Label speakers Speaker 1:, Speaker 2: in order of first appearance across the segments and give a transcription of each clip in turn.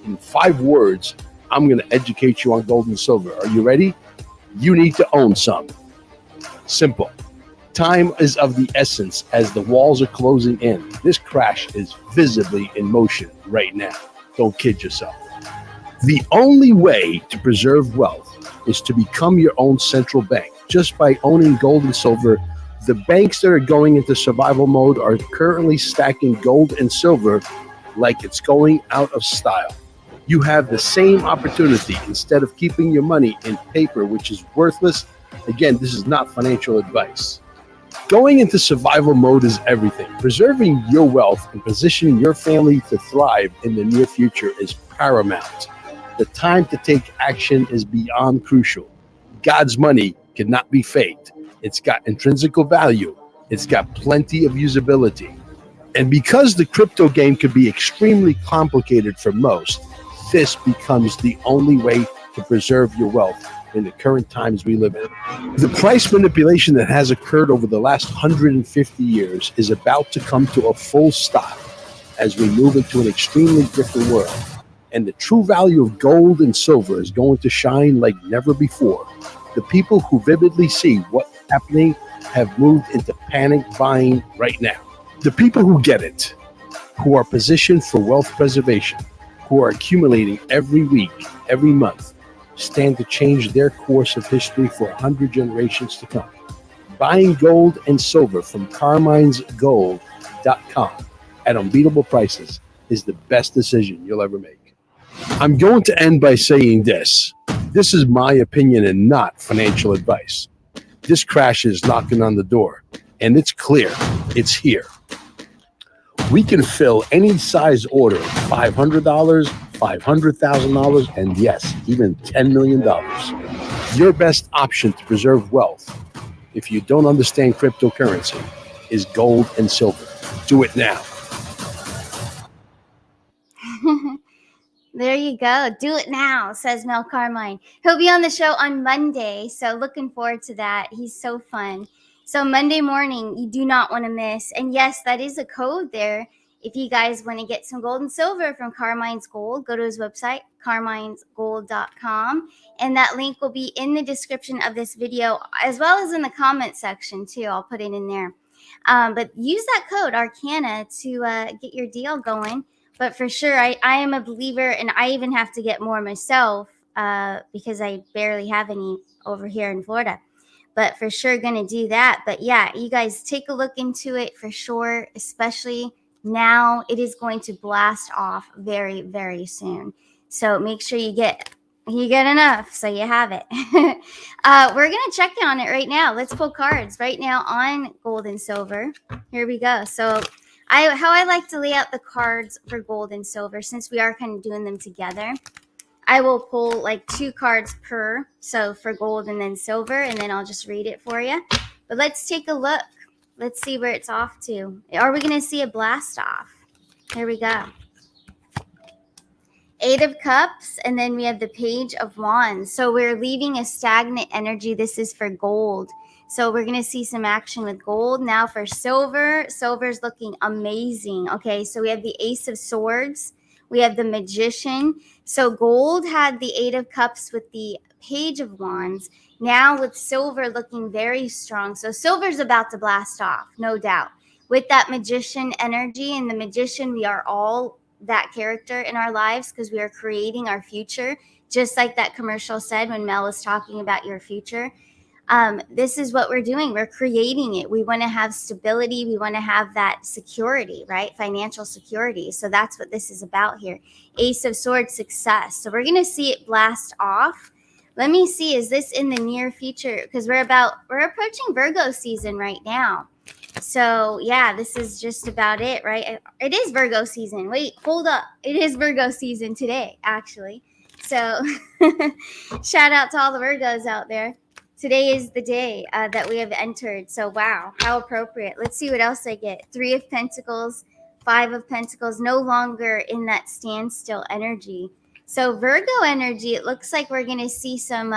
Speaker 1: In 5 words, I'm going to educate you on gold and silver. Are you ready? You need to own some. Simple. Time is of the essence as the walls are closing in. This crash is visibly in motion right now. Don't kid yourself. The only way to preserve wealth is to become your own central bank. Just by owning gold and silver, the banks that are going into survival mode are currently stacking gold and silver like it's going out of style. You have the same opportunity instead of keeping your money in paper, which is worthless. Again, this is not financial advice. Going into survival mode is everything. Preserving your wealth and positioning your family to thrive in the near future is paramount. The time to take action is beyond crucial. God's money cannot be faked. It's got intrinsic value. It's got plenty of usability. And because the crypto game can be extremely complicated for most, this becomes the only way to preserve your wealth in the current times we live in. The price manipulation that has occurred over the last 150 years is about to come to a full stop as we move into an extremely different world. And the true value of gold and silver is going to shine like never before. The people who vividly see what's happening have moved into panic buying right now. The people who get it, who are positioned for wealth preservation, who are accumulating every week, every month, stand to change their course of history for 100 generations to come. Buying gold and silver from carminesgold.com at unbeatable prices is the best decision you'll ever make. I'm going to end by saying this. This is my opinion and not financial advice. This crash is knocking on the door, and it's clear. It's here. We can fill any size order, $500, $500,000, and yes, even $10 million. Your best option to preserve wealth, if you don't understand cryptocurrency, is gold and silver. Do it now.
Speaker 2: There you go. Do it now, says Mel Carmine. He'll be on the show on Monday, so looking forward to that. He's so fun. So Monday morning, you do not want to miss. And yes, that is a code there. If you guys want to get some gold and silver from Carmine's Gold, go to his website, carminesgold.com. And that link will be in the description of this video, as well as in the comment section, too. I'll put it in there. But use that code, ARCANA, to get your deal going. But for sure, I am a believer, and I even have to get more myself because I barely have any over here in Florida. But for sure, going to do that. But yeah, you guys take a look into it for sure, especially now. It is going to blast off very, very soon. So make sure you get enough so you have it. We're going to check on it right now. Let's pull cards right now on gold and silver. Here we go. So how I like to lay out the cards for gold and silver, since we are kind of doing them together, I will pull like 2 cards per, so for gold and then silver, and then I'll just read it for you. But let's take a look. Let's see where it's off to. Are we going to see a blast off? Here we go. 8 of Cups, and then we have the Page of Wands. So we're leaving a stagnant energy. This is for gold. So we're going to see some action with gold. Now for silver, silver's looking amazing. Okay, so we have the Ace of Swords. We have the Magician. So gold had the 8 of Cups with the Page of Wands. Now with silver looking very strong. So silver's about to blast off, no doubt. With that Magician energy, and the Magician, we are all that character in our lives because we are creating our future. Just like that commercial said when Mel was talking about your future. This is what we're doing. We're creating it. We want to have stability. We want to have that security, right? Financial security. So that's what this is about here. Ace of Swords, success. So we're going to see it blast off. Let me see. Is this in the near future? Because we're approaching Virgo season right now. So yeah, this is just about it, right? It is Virgo season. Wait, hold up. It is Virgo season today, actually. So shout out to all the Virgos out there. Today is the day that we have entered. So, wow, how appropriate. Let's see what else I get. 3 of Pentacles, 5 of Pentacles, no longer in that standstill energy. So, Virgo energy, it looks like we're going to see some,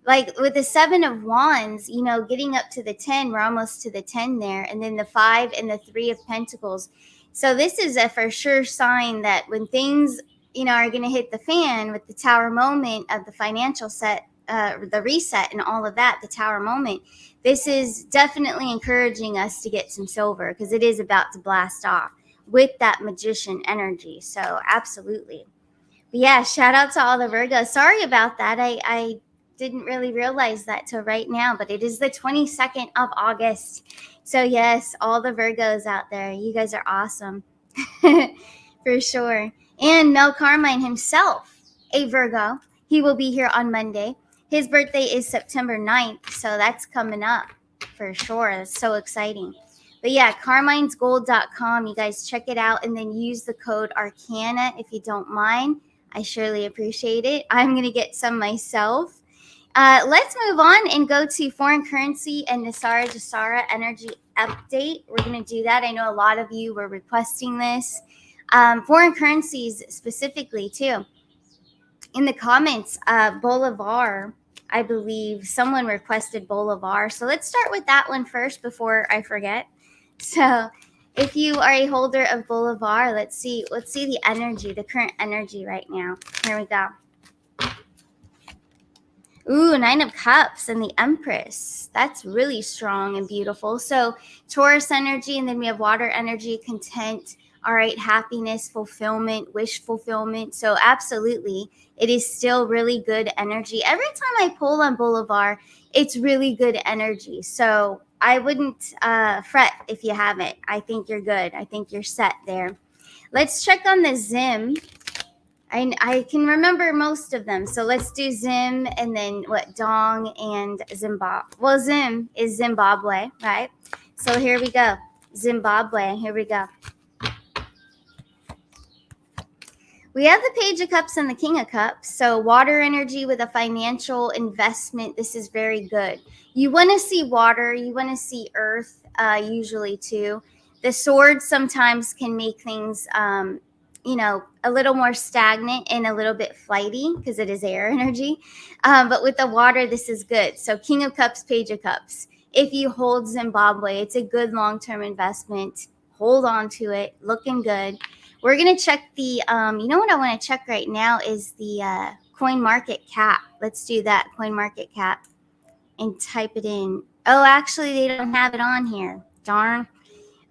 Speaker 2: like with the 7 of Wands, you know, getting up to the 10. We're almost to the 10 there. And then the 5 and the 3 of Pentacles. So, this is a for sure sign that when things, are going to hit the fan with the tower moment of the financial set, the reset and all of that, the tower moment. This is definitely encouraging us to get some silver because it is about to blast off with that magician energy. So absolutely. But yeah, shout out to all the Virgos. Sorry about that. I didn't really realize that till right now, but it is the 22nd of August. So yes, all the Virgos out there, you guys are awesome. For sure. And Mel Carmine himself, a Virgo. He will be here on Monday. His birthday is September 9th, so that's coming up for sure. That's so exciting. But yeah, carminesgold.com. You guys check it out and then use the code ARCANA if you don't mind. I surely appreciate it. I'm going to get some myself. Let's move on and go to foreign currency and Nisara Jasara energy update. We're going to do that. I know a lot of you were requesting this. Foreign currencies specifically too. In the comments, Bolivar, I believe someone requested Bolivar. So let's start with that one first before I forget. So if you are a holder of Bolivar, let's see the energy, the current energy right now. Here we go. Ooh, 9 of Cups and the Empress. That's really strong and beautiful. So Taurus energy, and then we have water energy, content, all right, happiness, fulfillment, wish fulfillment. So absolutely, it is still really good energy. Every time I pull on Bolivar, it's really good energy. So I wouldn't fret if you haven't. I think you're good. I think you're set there. Let's check on the Zim. I can remember most of them. So let's do Zim and then what? Dong and Zimbabwe. Well, Zim is Zimbabwe, right? So here we go. Zimbabwe. Here we go. We have the Page of Cups and the King of Cups. So water energy with a financial investment. This is very good. You want to see water. You want to see earth usually too. The sword sometimes can make things a little more stagnant and a little bit flighty because it is air energy. But with the water, this is good. So King of Cups, Page of Cups. If you hold Zimbabwe, it's a good long-term investment. Hold on to it. Looking good. We're going to check the, you know what I want to check right now is the coin market cap. Let's do that, coin market cap, and type it in. Oh, actually, they don't have it on here. Darn.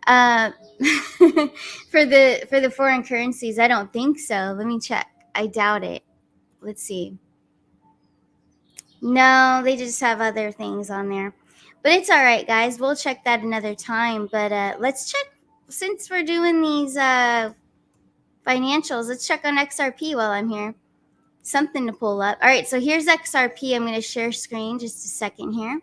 Speaker 2: For the foreign currencies, I don't think so. Let me check. I doubt it. Let's see. No, they just have other things on there. But it's all right, guys. We'll check that another time. But let's check, since we're doing these financials, let's check on XRP while I'm here. Something to pull up. All right, so here's XRP. I'm going to share screen just a second here.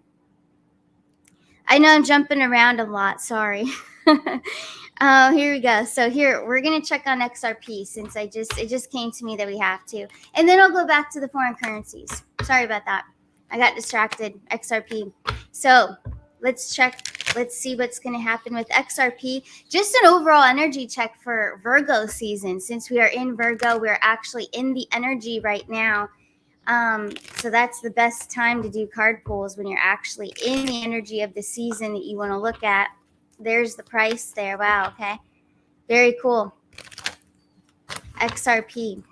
Speaker 2: I know I'm jumping around a lot. Sorry. Here we go. So here we're gonna check on XRP since it just came to me that we have to, and then I'll go back to the foreign currencies. Sorry about that. I got distracted. XRP. So let's check. Let's see what's gonna happen with XRP. Just an overall energy check for Virgo season. Since we are in Virgo, we're actually in the energy right now. So that's the best time to do card pulls when you're actually in the energy of the season that you want to look at. There's the price there. Wow. Okay. Very cool. XRP.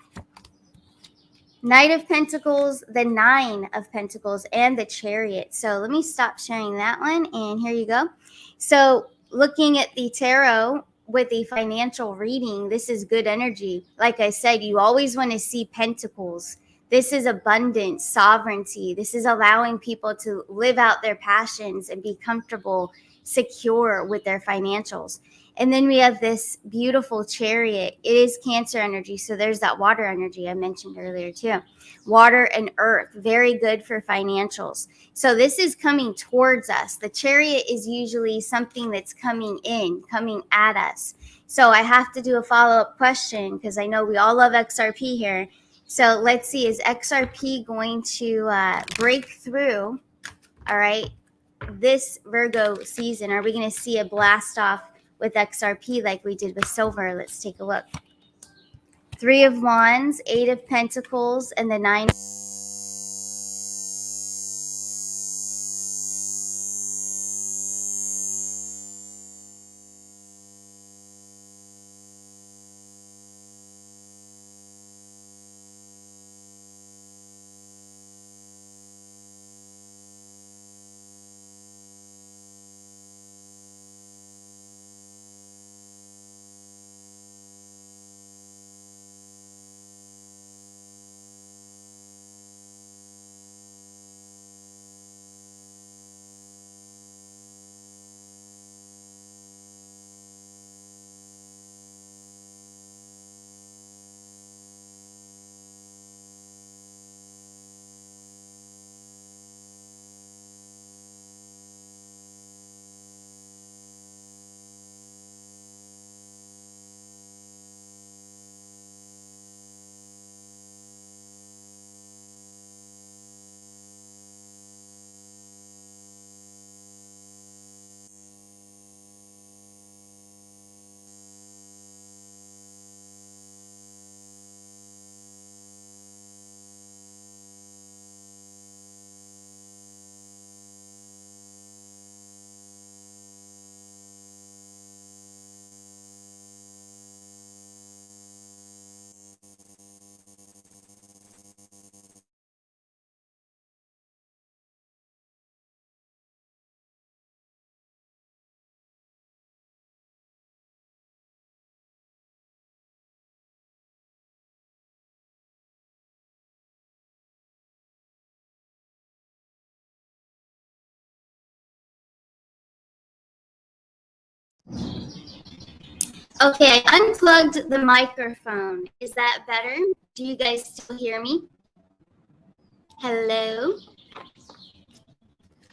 Speaker 2: Knight of Pentacles, the 9 of Pentacles, and the Chariot. So let me stop sharing that one. And here you go. So looking at the tarot with a financial reading, this is good energy. Like I said, you always want to see Pentacles. This is abundance, sovereignty. This is allowing people to live out their passions and be comfortable, secure with their financials. And then we have this beautiful Chariot. It is Cancer energy. So there's that water energy I mentioned earlier too. Water and earth, very good for financials. So this is coming towards us. The Chariot is usually something that's coming in, coming at us. So I have to do a follow-up question because I know we all love XRP here. So let's see, is XRP going to break through, all right, this Virgo season? Are we going to see a blast off with XRP like we did with silver? Let's take a look. 3 of Wands, 8 of Pentacles, and the 9. Okay, I unplugged the microphone. Is that better? Do you guys still hear me? Hello?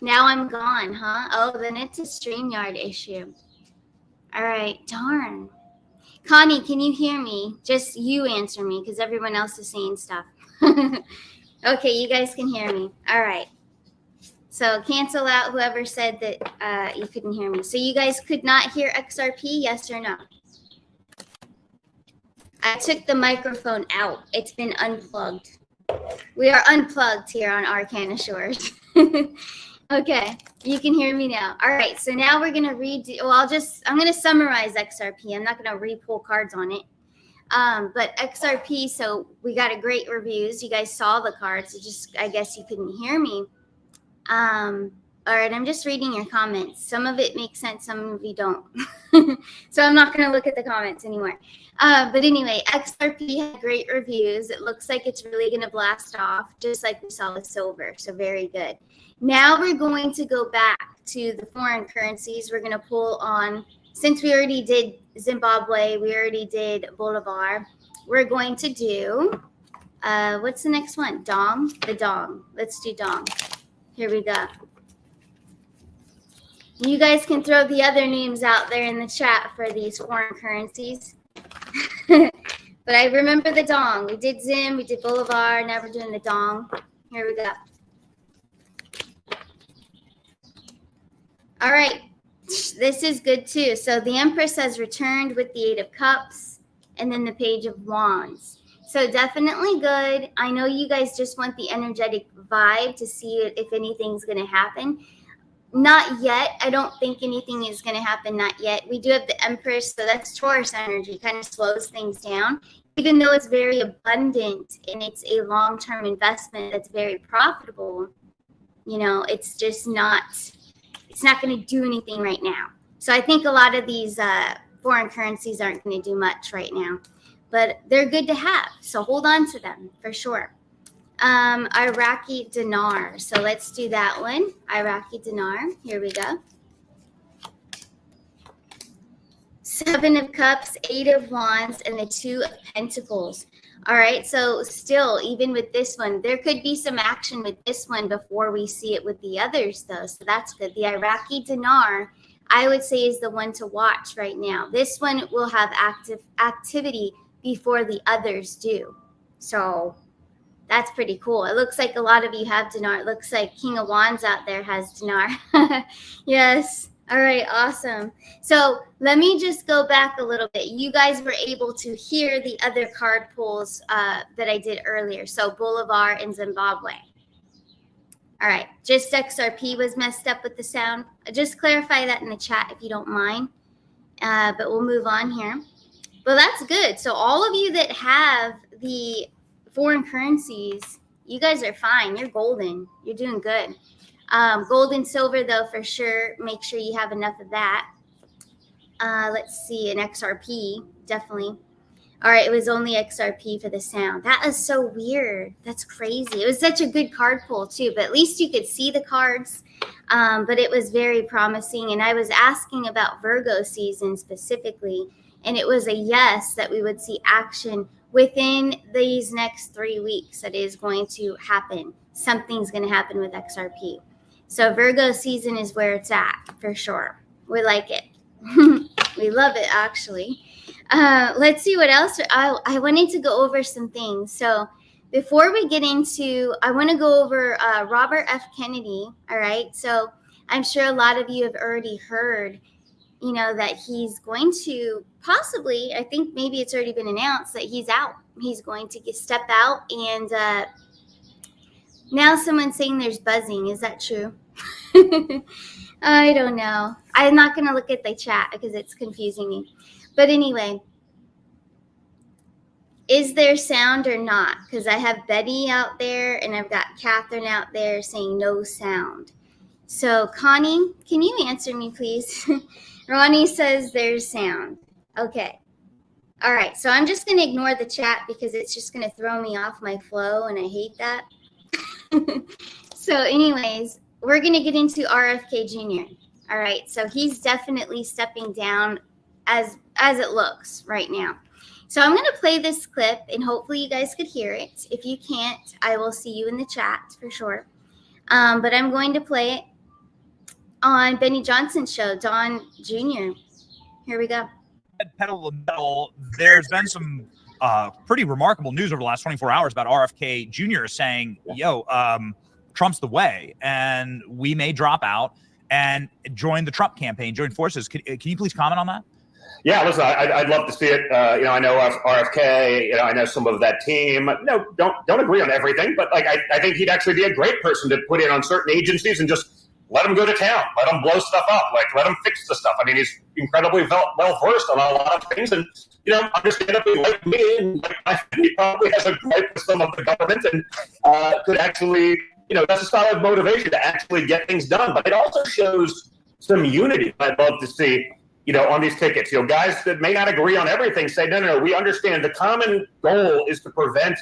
Speaker 2: Now I'm gone, huh? Oh, then it's a StreamYard issue. All right, darn. Connie, can you hear me? Just you answer me because everyone else is saying stuff. Okay, you guys can hear me. All right. So cancel out whoever said that you couldn't hear me. So you guys could not hear XRP, yes or no? I took the microphone out. It's been unplugged. We are unplugged here on Arcana Shores. Okay, you can hear me now. All right, so now we're gonna redo. Well, I'm gonna summarize XRP. I'm not gonna re-pull cards on it. But XRP, so we got a great reviews. You guys saw the cards. I guess you couldn't hear me. All right, I'm just reading your comments. Some of it makes sense, some of you don't. So I'm not gonna look at the comments anymore. But anyway, XRP had great reviews. It looks like it's really gonna blast off, just like we saw with silver. So very good. Now we're going to go back to the foreign currencies. We're gonna pull on, since we already did Zimbabwe, we already did Bolivar. We're going to do, what's the next one? Dong, the Dong. Let's do Dong. Here we go. You guys can throw the other names out there in the chat for these foreign currencies. But I remember the Dong. We did Zim, we did Bolivar, now we're doing the Dong. Here we go. All right, this is good too. So the Empress has returned with the Eight of Cups and then the Page of Wands. So definitely good. I know you guys just want the energetic vibe to see if anything's going to happen. Not yet. I don't think anything is going to happen. Not yet. We do have the Empress, so that's Taurus energy, kind of slows things down. Even though it's very abundant and it's a long-term investment that's very profitable, you know, it's just not, it's not going to do anything right now. So I think a lot of these foreign currencies aren't going to do much right now, but they're good to have. So hold on to them for sure. Iraqi dinar. So let's do that one. Iraqi dinar. Here we go. Seven of Cups, Eight of Wands, and the Two of Pentacles. All right. So still, even with this one, there could be some action with this one before we see it with the others, though. So that's good. The Iraqi dinar, I would say, is the one to watch right now. This one will have activity before the others do. So that's pretty cool. It looks like a lot of you have dinar. It looks like King of Wands out there has dinar. Yes. All right. Awesome. So let me just go back a little bit. You guys were able to hear the other card pulls that I did earlier. So Bolivar and Zimbabwe. All right. Just XRP was messed up with the sound. Just clarify that in the chat if you don't mind. But we'll move on here. Well, that's good. So all of you that have the foreign currencies, you guys are fine. You're golden. You're doing good. Gold and silver, though, for sure. Make sure you have enough of that. Let's see, an XRP, definitely. All right, it was only XRP for the sound. That is so weird. That's crazy. It was such a good card pull, too, but at least you could see the cards. But it was very promising. And I was asking about Virgo season specifically, and it was a yes that we would see action within these next 3 weeks. That is going to happen. Something's going to happen with XRP. So Virgo season is where it's at for sure. We like it. We love it, actually. Let's see what else. I wanted to go over some things. So before we get into, I want to go over Robert F. Kennedy. All right. So I'm sure a lot of you have already heard, you know, that he's going to possibly, I think maybe it's already been announced that he's out. He's going to step out. And now someone's saying there's buzzing. Is that true? I don't know. I'm not going to look at the chat because it's confusing me. But anyway, is there sound or not? Because I have Betty out there and I've got Catherine out there saying no sound. So Connie, can you answer me, please? Ronnie says there's sound. Okay. All right. So I'm just going to ignore the chat because it's just going to throw me off my flow, and I hate that. So anyways, we're going to get into RFK Jr. All right. So he's definitely stepping down as it looks right now. So I'm going to play this clip, and hopefully you guys could hear it. If you can't, I will see you in the chat for sure. But I'm going to play it on Benny Johnson's show, Don Jr. Here we go.
Speaker 3: Pedal to the metal. There's been some pretty remarkable news over the last 24 hours about RFK Jr. saying, yo, Trump's the way, and we may drop out and join the Trump campaign, join forces. Can you please comment on that?
Speaker 4: Yeah, listen, I'd love to see it. I know RFK. I know some of that team. No, don't agree on everything, but like I think he'd actually be a great person to put in on certain agencies and just let him go to town, let him blow stuff up, like let him fix the stuff. I mean, he's incredibly well versed on a lot of things, and understandably, like me, and he probably has a gripe with some of the government, and could actually, that's a solid motivation to actually get things done. But it also shows some unity. I'd love to see. On these tickets, guys that may not agree on everything say, no, we understand the common goal is to prevent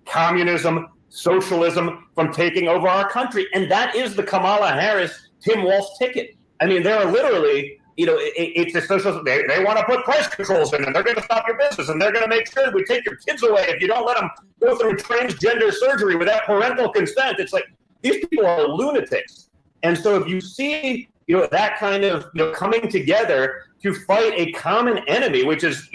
Speaker 4: communism, socialism from taking over our country. And that is the Kamala Harris, Tim Walz ticket. I mean, there are literally, it's a social, they want to put price controls in, and they're going to stop your business, and they're going to make sure we take your kids away if you don't let them go through transgender surgery without parental consent. It's like, these people are lunatics. And so if you see, that kind of, coming together to fight a common enemy, which is,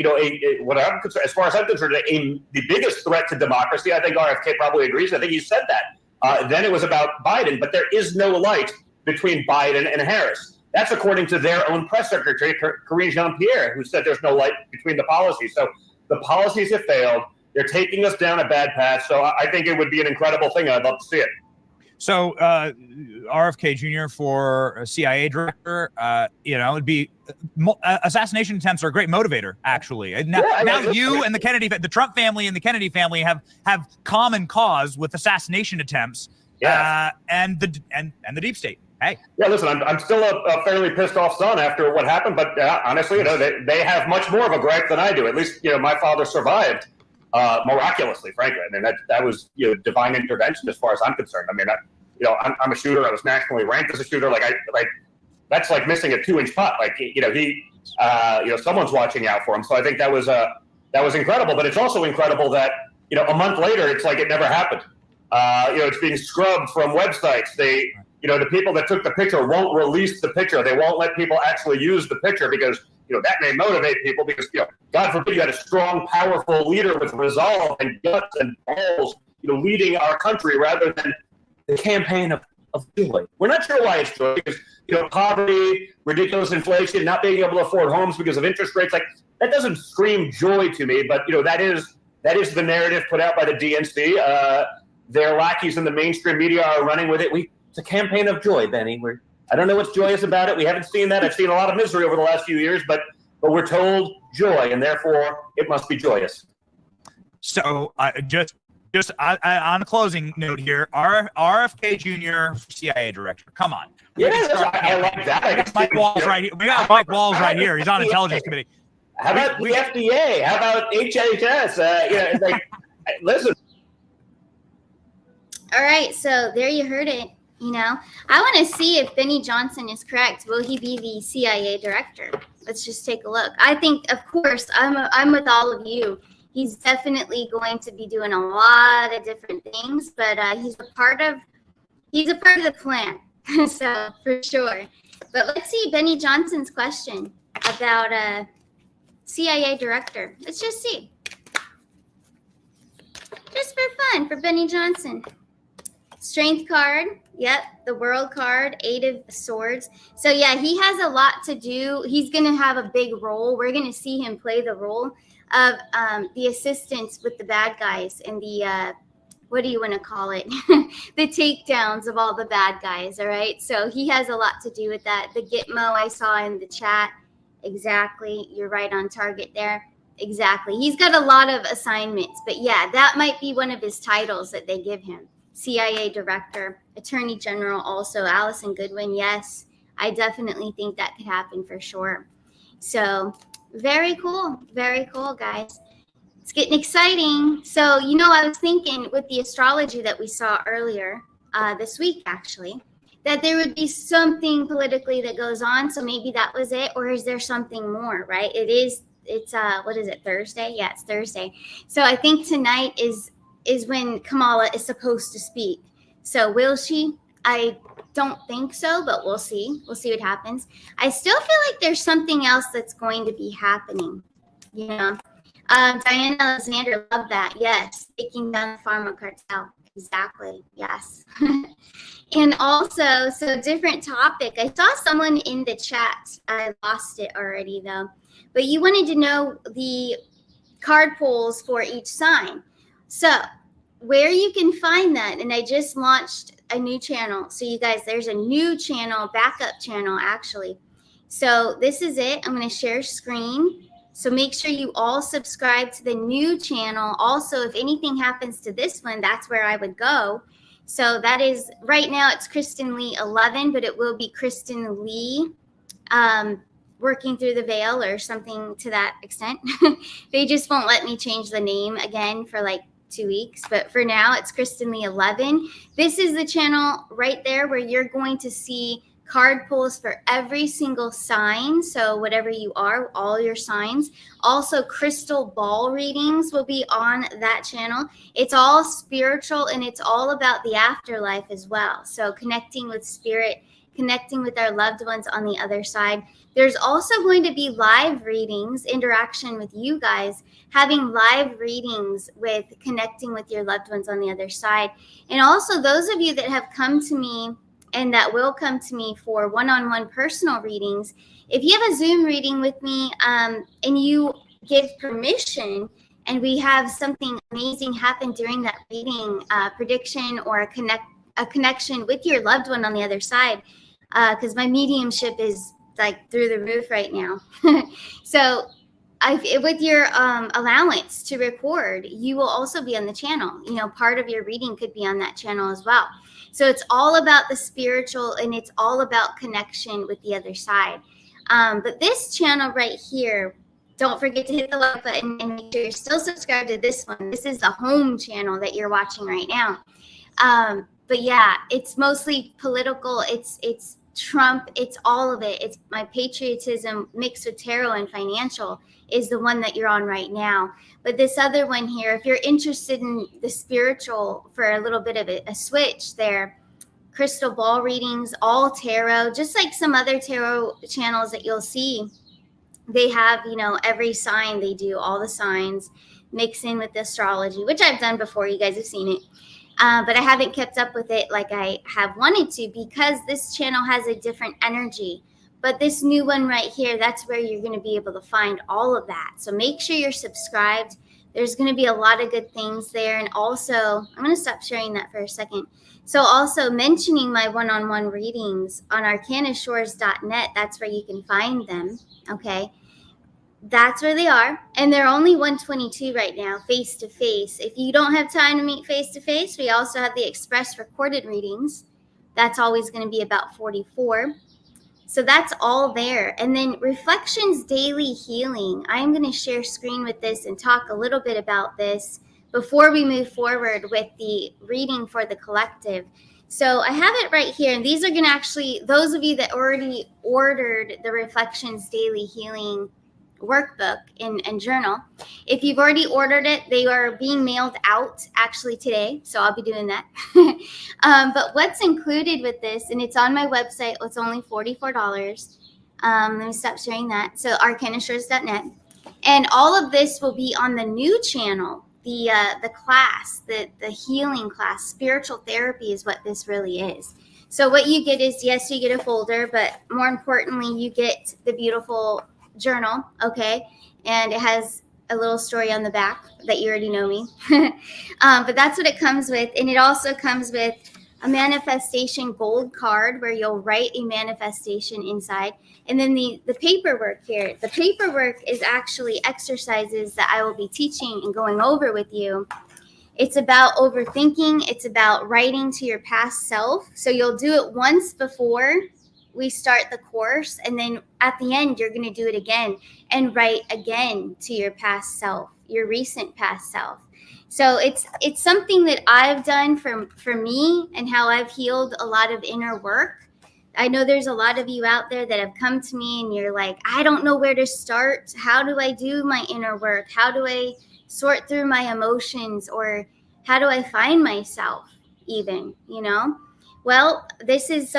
Speaker 4: what I'm concerned, as far as I'm concerned, the biggest threat to democracy. I think RFK probably agrees. I think he said that. Then it was about Biden, but there is no light between Biden and Harris. That's according to their own press secretary, Karine Jean-Pierre, who said there's no light between the policies. So the policies have failed. They're taking us down a bad path. So I think it would be an incredible thing. I'd love to see it.
Speaker 3: So RFK Jr. for a CIA director, it'd be assassination attempts are a great motivator, actually. And now you and the Trump family and the Kennedy family have common cause with assassination attempts, and the deep state. Hey, yeah,
Speaker 4: listen, I'm still a fairly pissed off son after what happened, but honestly, they have much more of a gripe than I do. At least, my father survived. Miraculously, frankly. I mean, that was divine intervention as far as I'm concerned. I mean, I'm a shooter. I was nationally ranked as a shooter. That's like missing a 2-inch putt. Like someone's watching out for him. So I think that was incredible. But it's also incredible that a month later, it's like it never happened. It's being scrubbed from websites. They the people that took the picture won't release the picture. They won't let people actually use the picture because that may motivate people because, God forbid you had a strong, powerful leader with resolve and guts and balls, leading our country rather than the campaign of joy. We're not sure why it's joy because, poverty, ridiculous inflation, not being able to afford homes because of interest rates, like that doesn't scream joy to me, but, that is the narrative put out by the DNC. Their lackeys in the mainstream media are running with it. It's a campaign of joy, Benny. I don't know what's joyous about it. We haven't seen that. I've seen a lot of misery over the last few years, but we're told joy, and therefore it must be joyous.
Speaker 3: So just on a closing note here, RFK Jr. CIA director. Come on.
Speaker 4: Yeah, I like that.
Speaker 3: We got Mike Walls right here. We got Mike Walls right here. He's on Intelligence Committee.
Speaker 4: How about the FDA? How about HHS? Listen.
Speaker 2: All right, so there you heard it. I want to see if Benny Johnson is correct. Will he be the CIA director? Let's just take a look. I think, of course, I'm with all of you. He's definitely going to be doing a lot of different things, but he's a part of the plan. So for sure. But let's see Benny Johnson's question about CIA director. Let's just see. Just for fun, for Benny Johnson. Strength card. Yep, the world card, 8 of Swords. So yeah, he has a lot to do. He's going to have a big role. We're going to see him play the role of the assistance with the bad guys and the, what do you want to call it? The takedowns of all the bad guys, all right? So he has a lot to do with that. The Gitmo I saw in the chat, exactly. You're right on target there. Exactly. He's got a lot of assignments, but yeah, that might be one of his titles that they give him. CIA director, attorney general also, Allison Goodwin. Yes, I definitely think that could happen for sure. So very cool, guys. It's getting exciting. So, I was thinking with the astrology that we saw earlier this week, actually, that there would be something politically that goes on. So maybe that was it, or is there something more, right? It's what is it, Thursday? Yeah, it's Thursday. So I think tonight is when Kamala is supposed to speak. So will she? I don't think so, but we'll see. We'll see what happens. I still feel like there's something else that's going to be happening. You know, Diana Alexander, love that. Yes, taking down the pharma cartel. Exactly. Yes. And also, so different topic. I saw someone in the chat. I lost it already though. But you wanted to know the card pulls for each sign. So where you can find that, and I just launched a new channel. So you guys, there's a new channel, backup channel actually. So this is it. I'm going to share screen. So make sure you all subscribe to the new channel. Also, if anything happens to this one, that's where I would go. So that is, right now it's Kristen Lee 11, but it will be Kristen Lee working through the veil or something to that extent. They just won't let me change the name again for like 2 weeks. But for now, it's Kristen Lee 11. This is the channel right there where you're going to see card pulls for every single sign. So whatever you are, all your signs. Also, crystal ball readings will be on that channel. It's all spiritual and it's all about the afterlife as well. So connecting with spirit, connecting with our loved ones on the other side. There's also going to be live readings, interaction with you guys, having live readings with connecting with your loved ones on the other side. And also those of you that have come to me and that will come to me for one-on-one personal readings, if you have a Zoom reading with me and you give permission and we have something amazing happen during that reading, prediction or a connection with your loved one on the other side, because my mediumship is like through the roof right now. So with your allowance to record, you will also be on the channel. You know, part of your reading could be on that channel as well. So it's all about the spiritual and it's all about connection with the other side. But this channel right here, don't forget to hit the like button and make sure you're still subscribed to this one. This is the home channel that you're watching right now. But yeah, it's mostly political. It's Trump. It's all of it. It's my patriotism mixed with tarot and financial is the one that you're on right now. But this other one here, if you're interested in the spiritual for a little bit of a switch there, crystal ball readings, all tarot, just like some other tarot channels that you'll see, they have, you know, every sign they do, all the signs mix in with the astrology, which I've done before. You guys have seen it. But I haven't kept up with it like I have wanted to because this channel has a different energy. But this new one right here, that's where you're going to be able to find all of that. So make sure you're subscribed. There's going to be a lot of good things there. And also, I'm going to stop sharing that for a second. So also mentioning my one-on-one readings on arcanashores.net, that's where you can find them. Okay. That's where they are. And they're only 122 right now, face to face. If you don't have time to meet face to face, we also have the express recorded readings. That's always going to be about 44. So that's all there. And then Reflections Daily Healing. I'm going to share screen with this and talk a little bit about this before we move forward with the reading for the collective. So I have it right here. And these are going to actually, those of you that already ordered the Reflections Daily Healing workbook and journal, if you've already ordered it, they are being mailed out actually today, so I'll be doing that. But what's included with this, and it's on my website, it's only $44. Let me stop sharing that. So arcanashores.net, and all of this will be on the new channel, the class, the healing class. Spiritual therapy is what this really is. So what you get is, yes, you get a folder, but more importantly, you get the beautiful journal, okay, and it has a little story on the back that you already know me. But that's what it comes with. And it also comes with a manifestation gold card where you'll write a manifestation inside. And then the paperwork here, the paperwork is actually exercises that I will be teaching and going over with you. It's about overthinking. It's about writing to your past self. So you'll do it once before we start the course, and then at the end you're going to do it again and write again to your past self, your recent past self. So it's something that I've done for me and how I've healed a lot of inner work. I know there's a lot of you out there that have come to me and you're like, I don't know where to start. How do I do my inner work? How do I sort through my emotions? Or how do I find myself even, you know? Well, this is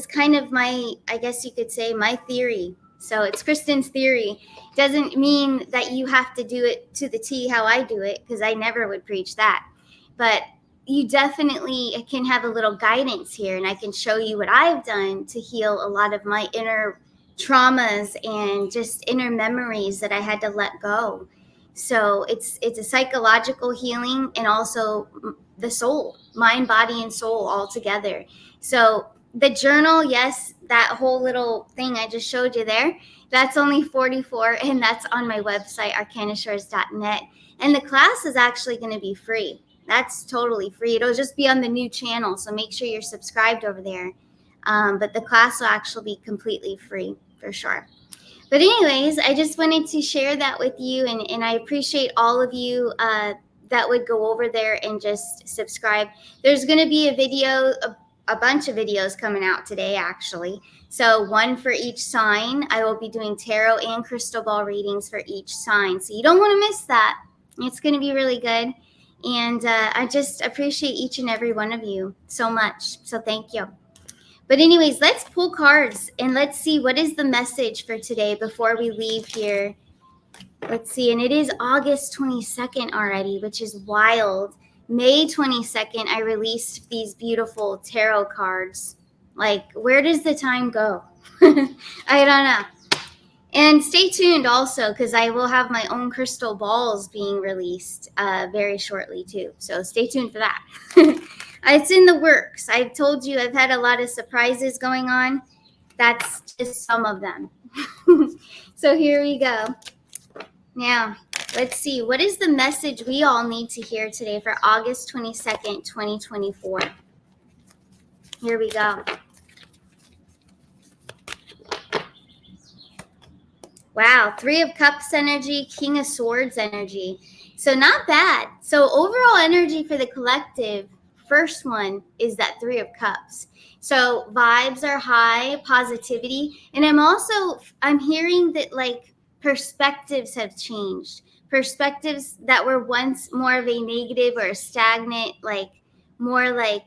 Speaker 2: kind of my, I guess you could say, my theory. So it's Kristen's theory. Doesn't mean that you have to do it to the T how I do it, because I never would preach that. But you definitely can have a little guidance here, and I can show you what I've done to heal a lot of my inner traumas and just inner memories that I had to let go. So it's a psychological healing, and also the soul, mind, body, and soul all together. So the journal, yes, that whole little thing I just showed you there, that's only $44, and that's on my website, arcanashores.net. And the class is actually going to be free. That's totally free. It'll just be on the new channel, so make sure you're subscribed over there. But the class will actually be completely free for sure. But anyways, I just wanted to share that with you, and I appreciate all of you that would go over there and just subscribe. There's going to be a video, a bunch of videos coming out today, actually. So one for each sign. I will be doing tarot and crystal ball readings for each sign. So you don't want to miss that. It's going to be really good. And I just appreciate each and every one of you so much. So thank you. But anyways, let's pull cards and let's see what is the message for today before we leave here. Let's see. And it is August 22nd already, which is wild. May 22nd, I released these beautiful tarot cards. Like, where does the time go? I don't know. And stay tuned also, because I will have my own crystal balls being released very shortly too. So stay tuned for that. It's in the works. I've told you I've had a lot of surprises going on. That's just some of them. So here we go. Now, let's see. What is the message we all need to hear today for August 22nd, 2024? Here we go. Wow, Three of Cups energy, King of Swords energy. So not bad. So overall energy for the collective, first one is that Three of Cups. So vibes are high, positivity. And I'm hearing that like perspectives have changed. Perspectives that were once more of a negative or a stagnant, like more like,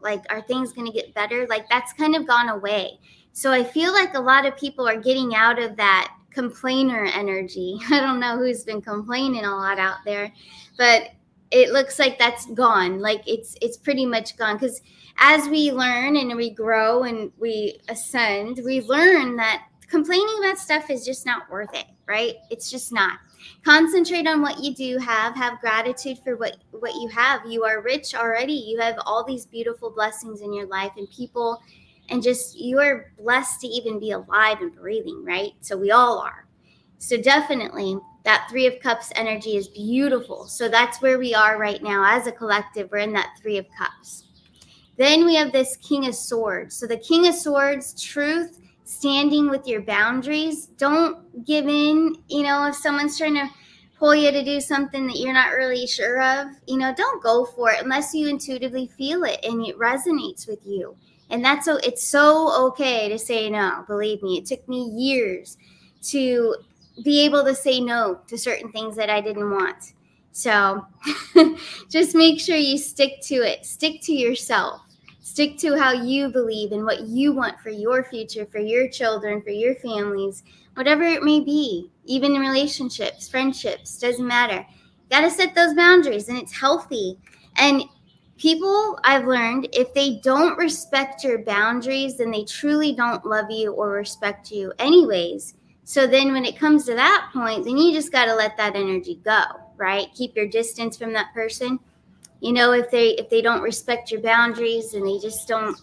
Speaker 2: like are things going to get better? Like that's kind of gone away. So I feel like a lot of people are getting out of that complainer energy. I don't know who's been complaining a lot out there, but it looks like that's gone. Like it's pretty much gone, because as we learn and we grow and we ascend, we learn that complaining about stuff is just not worth it, right? It's just not. Concentrate on what you do have gratitude for what you have. You are rich already. You have all these beautiful blessings in your life and people, and just you are blessed to even be alive and breathing, right? So we all are. So definitely that Three of Cups energy is beautiful. So that's where we are right now as a collective. We're in that Three of Cups. Then we have this King of Swords. So the King of Swords, truth, standing with your boundaries. Don't give in. If someone's trying to pull you to do something that you're not really sure of, don't go for it unless you intuitively feel it and it resonates with you. And it's so okay to say no. Believe me, it took me years to be able to say no to certain things that I didn't want. So just make sure you stick to it. Stick to yourself. Stick to how you believe and what you want for your future, for your children, for your families, whatever it may be, even in relationships, friendships, doesn't matter. Got to set those boundaries, and it's healthy. And people, I've learned, if they don't respect your boundaries, then they truly don't love you or respect you anyways. So then when it comes to that point, then you just got to let that energy go, right? Keep your distance from that person. If they don't respect your boundaries and they just don't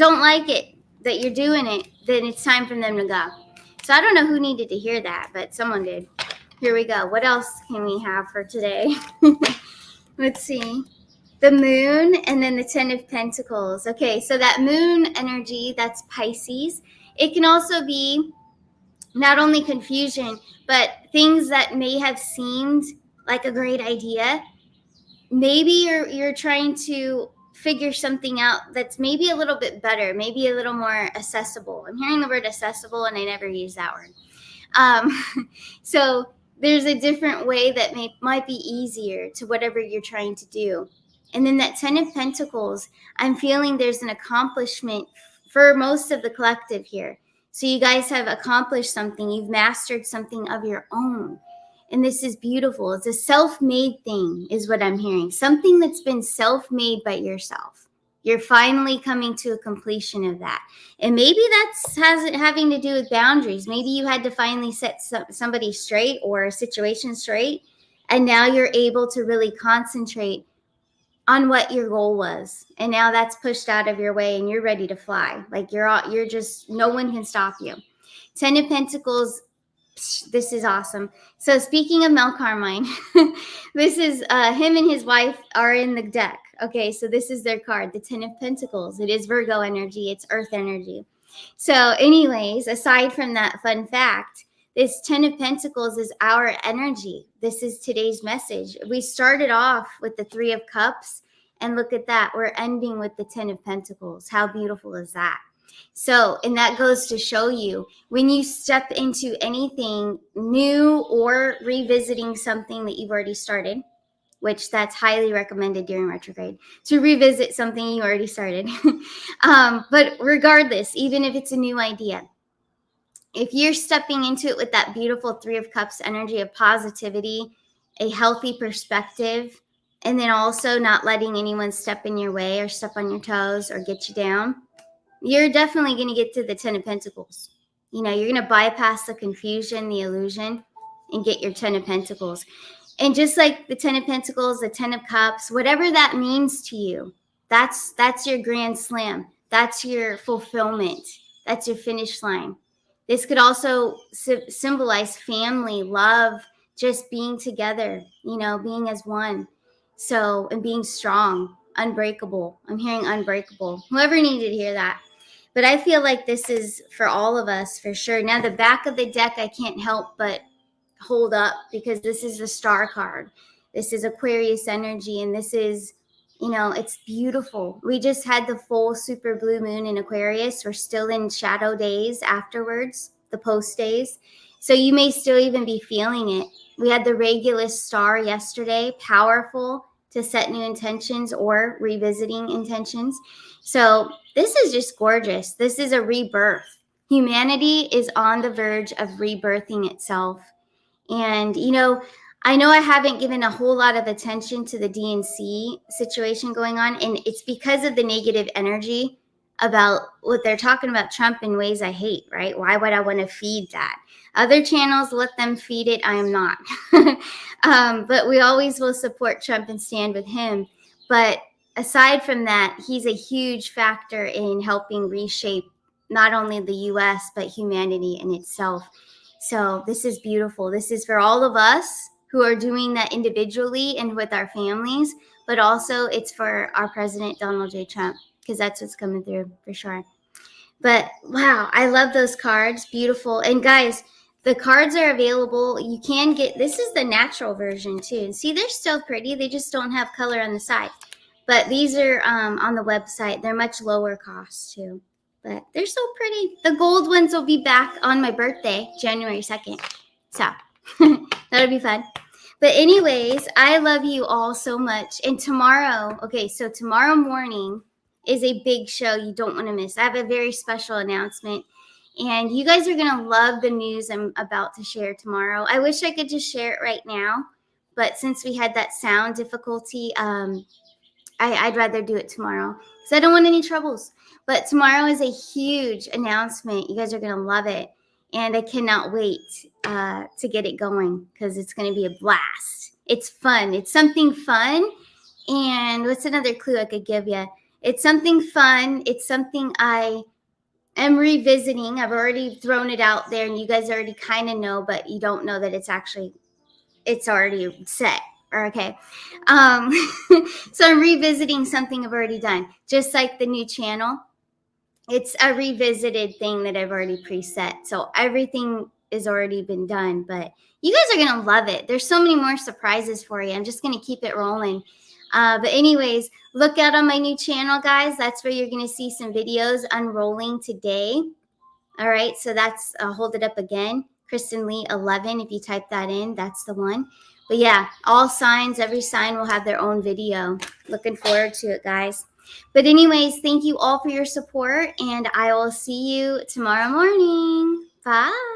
Speaker 2: like it that you're doing it, then it's time for them to go. So I don't know who needed to hear that, but someone did. Here we go. What else can we have for today? Let's see. The moon and then the 10 of Pentacles. Okay, so that moon energy, that's Pisces. It can also be not only confusion, but things that may have seemed like a great idea. Maybe you're trying to figure something out that's maybe a little bit better, maybe a little more accessible. I'm hearing the word accessible, and I never use that word. So there's a different way that might be easier to whatever you're trying to do. And then that 10 of Pentacles, I'm feeling there's an accomplishment for most of the collective here. So you guys have accomplished something. You've mastered something of your own. And this is beautiful. It's a self-made thing is what I'm hearing. Something that's been self-made by yourself. You're finally coming to a completion of that. And maybe that's having to do with boundaries. Maybe you had to finally set somebody straight or a situation straight. And now you're able to really concentrate on what your goal was. And now that's pushed out of your way and you're ready to fly. Like you're just, no one can stop you. 10 of Pentacles, this is awesome. So speaking of Mel Carmine, this is him and his wife are in the deck. Okay, so this is their card, the 10 of Pentacles. It is Virgo energy. It's Earth energy. So anyways, aside from that fun fact, this 10 of Pentacles is our energy. This is today's message. We started off with the 3 of Cups, and look at that. We're ending with the 10 of Pentacles. How beautiful is that? So, and that goes to show you when you step into anything new or revisiting something that you've already started, which that's highly recommended during retrograde, to revisit something you already started. But regardless, even if it's a new idea, if you're stepping into it with that beautiful 3 of Cups energy of positivity, a healthy perspective, and then also not letting anyone step in your way or step on your toes or get you down, you're definitely going to get to the 10 of Pentacles. You know, you're going to bypass the confusion, the illusion, and get your 10 of Pentacles. And just like the 10 of Pentacles, the 10 of Cups, whatever that means to you, that's your grand slam. That's your fulfillment. That's your finish line. This could also symbolize family, love, just being together, you know, being as one. So, and being strong, unbreakable. I'm hearing unbreakable. Whoever needed to hear that. But I feel like this is for all of us for sure. Now, the back of the deck, I can't help but hold up because this is the Star card. This is Aquarius energy, and this is, you know, it's beautiful. We just had the full super blue moon in Aquarius. We're still in shadow days afterwards, the post days. So you may still even be feeling it. We had the Regulus star yesterday, powerful to set new intentions or revisiting intentions. So this is just gorgeous. This is a rebirth. Humanity is on the verge of rebirthing itself. And, you know I haven't given a whole lot of attention to the DNC situation going on, and it's because of the negative energy about what they're talking about Trump in ways I hate, right? Why would I want to feed that? Other channels, let them feed it. I am not. But we always will support Trump and stand with him. But aside from that, he's a huge factor in helping reshape not only the U.S., but humanity in itself. So this is beautiful. This is for all of us who are doing that individually and with our families, but also it's for our president, Donald J. Trump, because that's what's coming through for sure. But wow, I love those cards. Beautiful. And guys, the cards are available. You can get, this is the natural version too. And see, they're still pretty. They just don't have color on the side. But these are on the website. They're much lower cost too. But they're so pretty. The gold ones will be back on my birthday, January 2nd. So that'll be fun. But anyways, I love you all so much. And tomorrow, okay, so tomorrow morning is a big show you don't want to miss. I have a very special announcement. And you guys are going to love the news I'm about to share tomorrow. I wish I could just share it right now. But since we had that sound difficulty, I'd rather do it tomorrow because I don't want any troubles. But tomorrow is a huge announcement. You guys are going to love it. And I cannot wait to get it going because it's going to be a blast. It's fun. It's something fun. And what's another clue I could give you? It's something fun. It's something I am revisiting. I've already thrown it out there and you guys already kind of know, but you don't know that it's already set. Okay. So I'm revisiting something I've already done. Just like the new channel. It's a revisited thing that I've already preset. So everything has already been done, but You guys are going to love it. There's so many more surprises for you. I'm just going to keep it rolling. But anyways, look out on my new channel, guys. That's where you're going to see some videos unrolling today. All right, so that's, hold it up again. Kristen Lee 11, if you type that in, that's the one. But yeah, all signs, every sign will have their own video. Looking forward to it, guys. But anyways, thank you all for your support, and I will see you tomorrow morning. Bye.